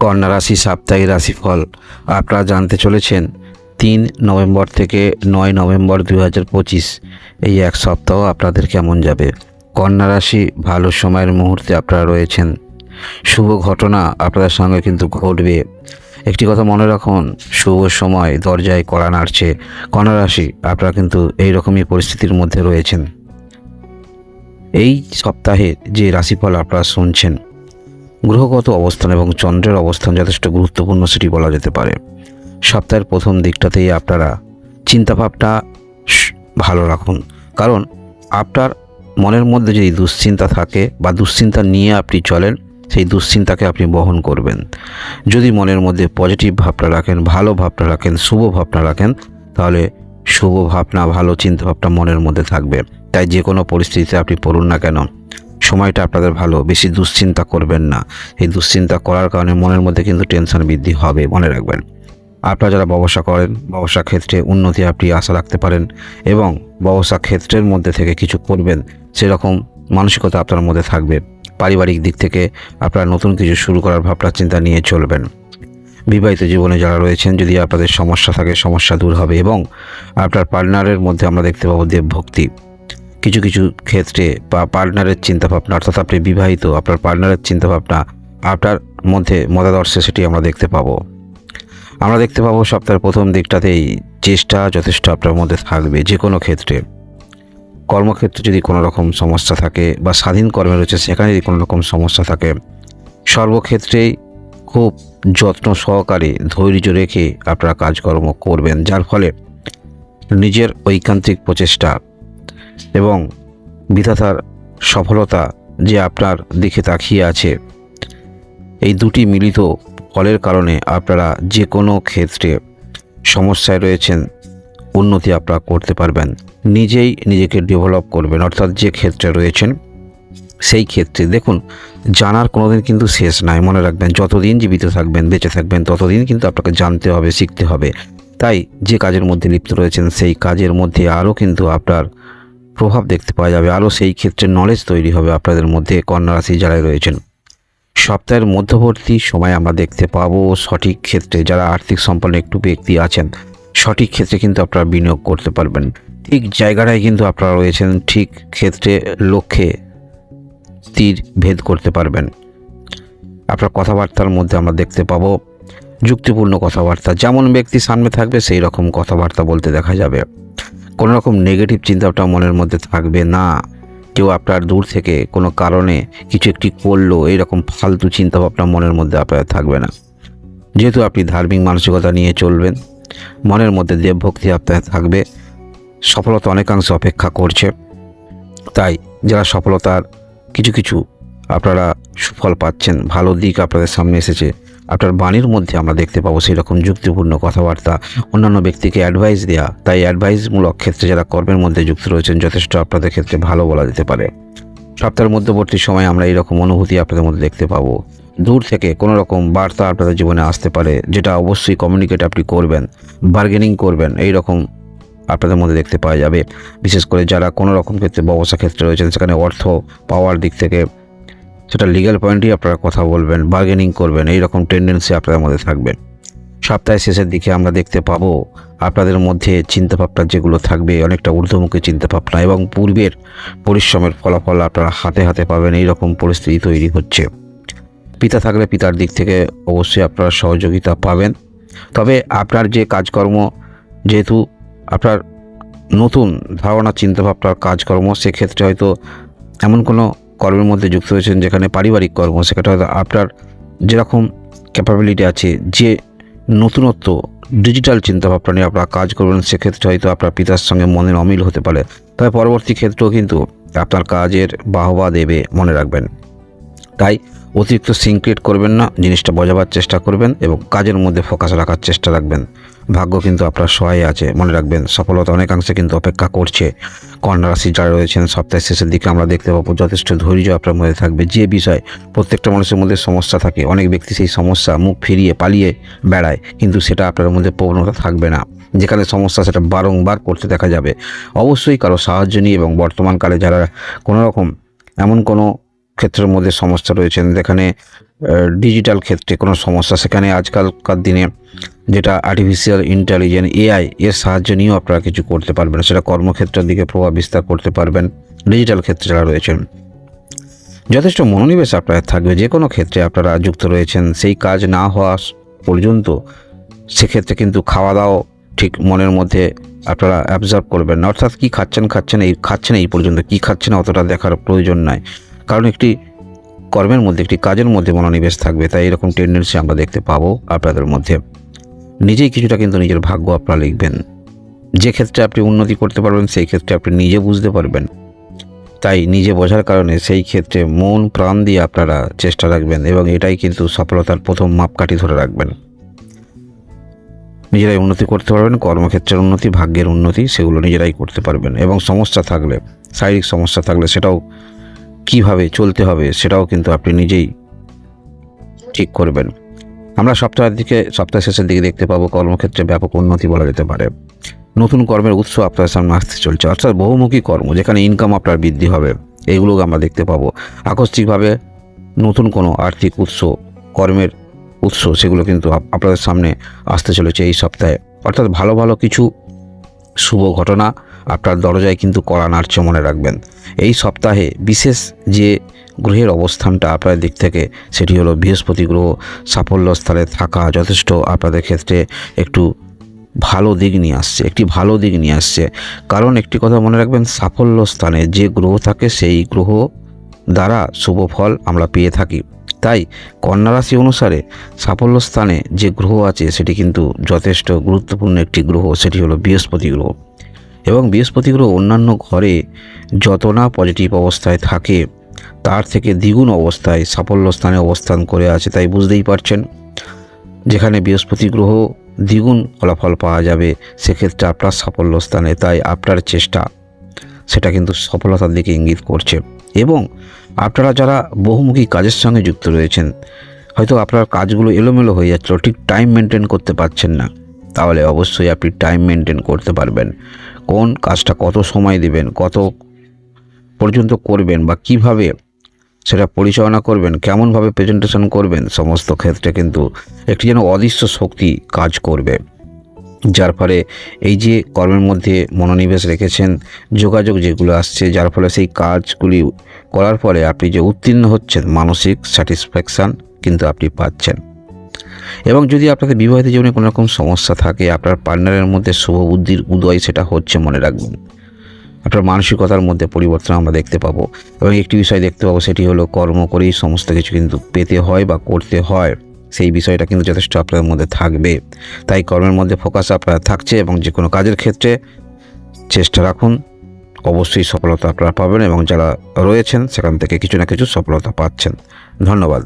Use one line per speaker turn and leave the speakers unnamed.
কন্যা রাশি সাপ্তাহিক রাশিফল আপনারা জানতে চলেছেন 3 নভেম্বর থেকে 9 নভেম্বর 2025 এই এক সপ্তাহ আপনাদের কেমন যাবে। কন্যা রাশি ভালো সময়ের মুহূর্তে আপনারা রয়েছেন, শুভ ঘটনা আপনাদের সঙ্গে কিন্তু ঘটবে। একটি কথা মনে রাখুন, শুভ সময় দরজায় কড়া নাড়ছে। কন্যা রাশি আপনারা কিন্তু এইরকমই পরিস্থিতির মধ্যে রয়েছেন। এই সপ্তাহে যে রাশিফল আপনারা শুনছেন, গ্রহগত অবস্থান এবং চন্দ্রের অবস্থান যথেষ্ট গুরুত্বপূর্ণ সেটি বলা যেতে পারে। সপ্তাহের প্রথম দিকটাতেই আপনারা চিন্তাভাবনা ভালো রাখুন, কারণ আপনার মনের মধ্যে যদি দুশ্চিন্তা থাকে বা দুশ্চিন্তা নিয়ে আপনি চলেন, সেই দুশ্চিন্তাকে আপনি বহন করবেন। যদি মনের মধ্যে পজিটিভ ভাবনা রাখেন, ভালো ভাবনা রাখেন, শুভ ভাবনা রাখেন, তাহলে শুভ ভাবনা ভালো চিন্তাভাবনা মনের মধ্যে থাকবে। তাই যে কোনো পরিস্থিতিতে আপনি পড়ুন না কেন, সময়টা আপনাদের ভালো, বেশি দুশ্চিন্তা করবেন না। এই দুশ্চিন্তা করার কারণে মনের মধ্যে কিন্তু টেনশন বৃদ্ধি হবে, মনে রাখবেন। আপনারা যারা ব্যবসা করেন, ব্যবসা ক্ষেত্রে উন্নতি আপনি আশা রাখতে পারেন এবং ব্যবসা ক্ষেত্রের মধ্যে থেকে কিছু করবেন সেরকম মানসিকতা আপনার মধ্যে থাকবে। পারিবারিক দিক থেকে আপনারা নতুন কিছু শুরু করার ভাবনা চিন্তা নিয়ে চলবেন। বিবাহিত জীবনে যারা রয়েছেন, যদি আপনাদের সমস্যা থাকে সমস্যা দূর হবে এবং আপনার পার্টনারের মধ্যে আমরা দেখতে পাবো দেবভক্তি। কিছু কিছু ক্ষেত্রে বা পার্টনারের চিন্তাভাবনা, অর্থাৎ আপনি বিবাহিত, আপনার পার্টনারের চিন্তাভাবনা আপনার মধ্যে মতাদর্শে সেটি আমরা দেখতে পাবো। আমরা দেখতে পাবো সপ্তাহের প্রথম দিকটাতেই চেষ্টা যথেষ্ট আপনার মধ্যে থাকবে। যে কোনো ক্ষেত্রে, কর্মক্ষেত্রে যদি কোনো রকম সমস্যা থাকে বা স্বাধীন কর্মে রয়েছে সেখানে যদি কোনো রকম সমস্যা থাকে, সর্বক্ষেত্রেই খুব যত্ন সহকারে ধৈর্য রেখে আপনারা কাজকর্ম করবেন, যার ফলে নিজের ঐকান্তিক প্রচেষ্টা এবং বিধাতার সফলতা যে আপনার দিকে তাকিয়ে আছে, এই দুটি মিলিত ফলের কারণে আপনারা যে কোনো ক্ষেত্রে সমস্যায় রয়েছেন উন্নতি আপনারা করতে পারবেন। নিজেই নিজেকে ডেভেলপ করবেন, অর্থাৎ যে ক্ষেত্রে রয়েছেন সেই ক্ষেত্রে দেখুন, জানার কোনোদিন কিন্তু শেষ নাই, মনে রাখবেন। যতদিন জীবিত থাকবেন, বেঁচে থাকবেন, ততদিন কিন্তু আপনাকে জানতে হবে, শিখতে হবে। তাই যে কাজের মধ্যে লিপ্ত রয়েছেন সেই কাজের মধ্যে আরও কিন্তু আপনার প্রভাব দেখতে পাওয়া যাবে, আরও সেই ক্ষেত্রে নলেজ তৈরি হবে আপনাদের মধ্যে। কন্যা রাশি যারা রয়েছেন, সপ্তাহের মধ্যবর্তী সময় আমরা দেখতে পাবো সঠিক ক্ষেত্রে যারা আর্থিক সম্পন্ন একটু ব্যক্তি আছেন, সঠিক ক্ষেত্রে কিন্তু আপনারা বিনিয়োগ করতে পারবেন। ঠিক জায়গাটায় কিন্তু আপনারা রয়েছেন, ঠিক ক্ষেত্রে লক্ষ্যে তীর ভেদ করতে পারবেন। আপনার কথাবার্তার মধ্যে আমরা দেখতে পাবো যুক্তিপূর্ণ কথাবার্তা। যেমন ব্যক্তি সামনে থাকবে সেই রকম কথাবার্তা বলতে দেখা যাবে। কোনো রকম নেগেটিভ চিন্তাটা মনের মধ্যে থাকবে না। কেউ আপনার দূর থেকে কোনো কারণে কিছু একটি করলো, এইরকম ফালতু চিন্তাভাবনা মনের মধ্যে আপনার থাকবে না। যেহেতু আপনি ধার্মিক মানসিকতা নিয়ে চলবেন, মনের মধ্যে দেবভক্তি আপনার থাকবে। সফলতা অনেকাংশে অপেক্ষা করছে, তাই যারা সফলতার কিছু কিছু আপনারা সুফল পাচ্ছেন, ভালো দিক আপনাদের সামনে এসেছে, আপনার বাণীর মধ্যে আমরা দেখতে পাবো সেই রকম যুক্তিপূর্ণ কথাবার্তা, অন্যান্য ব্যক্তিকে অ্যাডভাইস দেওয়া। তাই অ্যাডভাইসমূলক ক্ষেত্রে যারা কর্মের মধ্যে যুক্ত রয়েছেন যথেষ্ট আপনাদের ক্ষেত্রে ভালো বলা যেতে পারে। সপ্তাহের মধ্যবর্তী সময় আমরা এইরকম অনুভূতি আপনাদের মধ্যে দেখতে পাবো। দূর থেকে কোনো রকম বার্তা আপনাদের জীবনে আসতে পারে, যেটা অবশ্যই কমিউনিকেট আপনি করবেন, বার্গেনিং করবেন, এইরকম আপনাদের মধ্যে দেখতে পাওয়া যাবে। বিশেষ করে যারা কোনো রকম ক্ষেত্রে ব্যবসা ক্ষেত্রে রয়েছেন, সেখানে অর্থ পাওয়ার দিক থেকে সেটা লিগ্যাল পয়েন্টেই আপনারা কথা বলবেন, বার্গেনিং করবেন, এইরকম টেন্ডেন্সি আপনাদের মধ্যে থাকবে। সপ্তাহের শেষের দিকে আমরা দেখতে পাবো আপনাদের মধ্যে চিন্তাভাবনা যেগুলো থাকবে অনেকটা ঊর্ধ্বমুখী চিন্তাভাবনা এবং পূর্বের পরিশ্রমের ফলাফল আপনারা হাতে হাতে পাবেন, এইরকম পরিস্থিতি তৈরি হচ্ছে। পিতা থাকলে পিতার দিক থেকে অবশ্যই আপনারা সহযোগিতা পাবেন। তবে আপনার যে কাজকর্ম, যেহেতু আপনার নতুন ধারণা চিন্তাভাবনার কাজকর্ম, সেক্ষেত্রে হয়তো এমন কোনো কর্মের মধ্যে যুক্ত হয়েছেন যেখানে পারিবারিক কর্ম, সেটা হয়তো আপনার যেরকম ক্যাপাবিলিটি আছে, যে নতুনত্ব ডিজিটাল চিন্তাভাবনা নিয়ে আপনারা কাজ করবেন, সেক্ষেত্রে হয়তো আপনার পিতার সঙ্গে মনের অমিল হতে পারে। তবে পরবর্তী ক্ষেত্রেও কিন্তু আপনার কাজের বাহবা দেবে, মনে রাখবেন। তাই অতিরিক্ত সিনক্রিয়েট করবেন না, জিনিসটা বোঝাবার চেষ্টা করবেন এবং কাজের মধ্যে ফোকাস রাখার চেষ্টা রাখবেন। ভাগ্য কিন্তু আপনার সহায় আছে, মনে রাখবেন। সফলতা অনেকাংশে কিন্তু অপেক্ষা করছে। কন্যা রাশি যারা রয়েছেন, সপ্তাহের শেষের দিকে আমরা দেখতে পাবো যথেষ্ট ধৈর্য আপনার মধ্যে থাকবে। যে বিষয় প্রত্যেকটা মানুষের মধ্যে সমস্যা থাকে, অনেক ব্যক্তি সেই সমস্যা মুখ ফিরিয়ে পালিয়ে বেড়ায়, কিন্তু সেটা আপনার মধ্যে প্রবণতা থাকবে না। যেখানে সমস্যা সেটা বারংবার করতে দেখা যাবে। অবশ্যই কারো সাহায্য নিয়ে, এবং বর্তমানকালে যারা কোনো রকম এমন কোনো ক্ষেত্রের মধ্যে সমস্যা রয়েছেন যেখানে ডিজিটাল ক্ষেত্রে কোনো সমস্যা, সেখানে আজকালকার দিনে যেটা আর্টিফিশিয়াল ইন্টেলিজেন্স এআই এর সাহায্য নিয়েও আপনারা কিছু করতে পারবেন, সেটা কর্মক্ষেত্রের দিকে প্রভাব বিস্তার করতে পারবেন। ডিজিটাল ক্ষেত্রে যারা রয়েছেন যথেষ্ট মনোনিবেশ আপনাদের থাকবে। যে কোনো ক্ষেত্রে আপনারা যুক্ত রয়েছেন, সেই কাজ না হওয়া পর্যন্ত সেক্ষেত্রে কিন্তু খাওয়া দাওয়া ঠিক মনের মধ্যে আপনারা অ্যাবজর্ব করবেন না, অর্থাৎ কী খাচ্ছেন এই পর্যন্ত, কী খাচ্ছেন অতটা দেখার প্রয়োজন নাই, কারণ একটি কর্মের মধ্যে, একটি কাজের মধ্যে মনোনিবেশ থাকবে। তাই এরকম টেন্ডেন্সি আমরা দেখতে পাবো আপনাদের মধ্যে। নিজেই কিছুটা কিন্তু নিজের ভাগ্য আপনারা লিখবেন। যে ক্ষেত্রে আপনি উন্নতি করতে পারবেন সেই ক্ষেত্রে আপনি নিজে বুঝতে পারবেন, তাই নিজে বোঝার কারণে সেই ক্ষেত্রে মন প্রাণ দিয়ে আপনারা চেষ্টা রাখবেন এবং এটাই কিন্তু সফলতার প্রথম মাপকাঠি ধরে রাখবেন। নিজেরাই উন্নতি করতে পারবেন, কর্মক্ষেত্রের উন্নতি, ভাগ্যের উন্নতি সেগুলো নিজেরাই করতে পারবেন। এবং সমস্যা থাকলে, শারীরিক সমস্যা থাকলে সেটাও কিভাবে চলতে হবে সেটাও কিন্তু আপনি নিজেই ঠিক করবেন। আমরা সপ্তাহ শেষের দিকে দেখতে পাবো কর্মক্ষেত্রে ব্যাপক উন্নতি বলা যেতে পারে। নতুন কর্মের উৎস আপনার সামনে আসতে চলছে, অর্থাৎ বহুমুখী কর্ম যেখানে ইনকাম আপনার বৃদ্ধি হবে, এইগুলো আমরা দেখতে পাবো। আকস্মিকভাবে নতুন কোনো আর্থিক উৎস, কর্মের উৎস সেগুলো কিন্তু আপনাদের সামনে আসতে চলেছে এই সপ্তাহে। অর্থাৎ ভালো ভালো কিছু শুভ ঘটনা আপনার দরজায় কিন্তু কড়া নাড়ছে, মনে রাখবেন। এই সপ্তাহে বিশেষ যে গ্রহের অবস্থানটা আপনার দিক থেকে সেটি হলো বৃহস্পতি গ্রহ। সাফল্য স্থলে থাকা যথেষ্ট আপনাদের ক্ষেত্রে একটি ভালো দিক নিয়ে আসছে, কারণ একটি কথা মনে রাখবেন, সাফল্য স্থানে যে গ্রহ থাকে সেই গ্রহ দ্বারা শুভ ফল আমরা পেয়ে থাকি। তাই কন্যা রাশি অনুসারে সাফল্য স্থানে যে গ্রহ আছে সেটি কিন্তু যথেষ্ট গুরুত্বপূর্ণ একটি গ্রহ, সেটি হলো বৃহস্পতি গ্রহ। এবং বৃহস্পতি গ্রহ অন্যান্য ঘরে যত না পজিটিভ অবস্থায় থাকে তার থেকে দ্বিগুণ অবস্থায় সাফল্য স্থানে অবস্থান করে আছে। তাই বুঝতেই পারছেন, যেখানে বৃহস্পতি গ্রহ দ্বিগুণ ফলাফল পাওয়া যাবে সেক্ষেত্রে আপনার সাফল্য স্থানে, তাই আপনার চেষ্টা সেটা কিন্তু সফলতার দিকে ইঙ্গিত করছে। এবং আপনারা যারা বহুমুখী কাজের সঙ্গে যুক্ত রয়েছেন, হয়তো আপনার কাজগুলো এলোমেলো হয়ে যাচ্ছিল, ঠিক টাইম মেনটেন করতে পারছেন না, তাহলে অবশ্যই আপনি টাইম মেনটেন করতে পারবেন। কোন কাজটা কত সময় দেবেন, কত পর্যন্ত করবেন বা কিভাবে সেটা পরিচালনা করবেন, কেমনভাবে প্রেজেন্টেশন করবেন, সমস্ত ক্ষেত্রে কিন্তু একটি যেন অদৃশ্য শক্তি কাজ করবে, যার ফলে এই যে কর্মের মধ্যে মনোনিবেশ রেখেছেন, যোগাযোগ যেগুলো আসছে, যার ফলে সেই কাজগুলি করার পরে আপনি যে উত্তীর্ণ হচ্ছেন, মানসিক স্যাটিসফ্যাকশান কিন্তু আপনি পাচ্ছেন। এবং যদি আপনাদের বিবাহিত জীবনে কোনো রকম সমস্যা থাকে, আপনার পার্টনারের মধ্যে শুভ বুদ্ধির উদয় সেটা হচ্ছে, মনে রাখবেন। আপনার মানসিকতার মধ্যে পরিবর্তন আমরা দেখতে পাবো। এবং একটি বিষয় দেখতে পাবো, সেটি হলো কর্ম করেই সমস্ত কিছু কিন্তু পেতে হয় বা করতে হয়, সেই বিষয়টা কিন্তু যথেষ্ট আপনাদের মধ্যে থাকবে। তাই কর্মের মধ্যে ফোকাস আপনার থাকছে এবং যে কোনো কাজের ক্ষেত্রে চেষ্টা রাখুন, অবশ্যই সফলতা আপনারা পাবেন এবং যারা রয়েছেন সেখান থেকে কিছু না কিছু সফলতা পাচ্ছেন। ধন্যবাদ।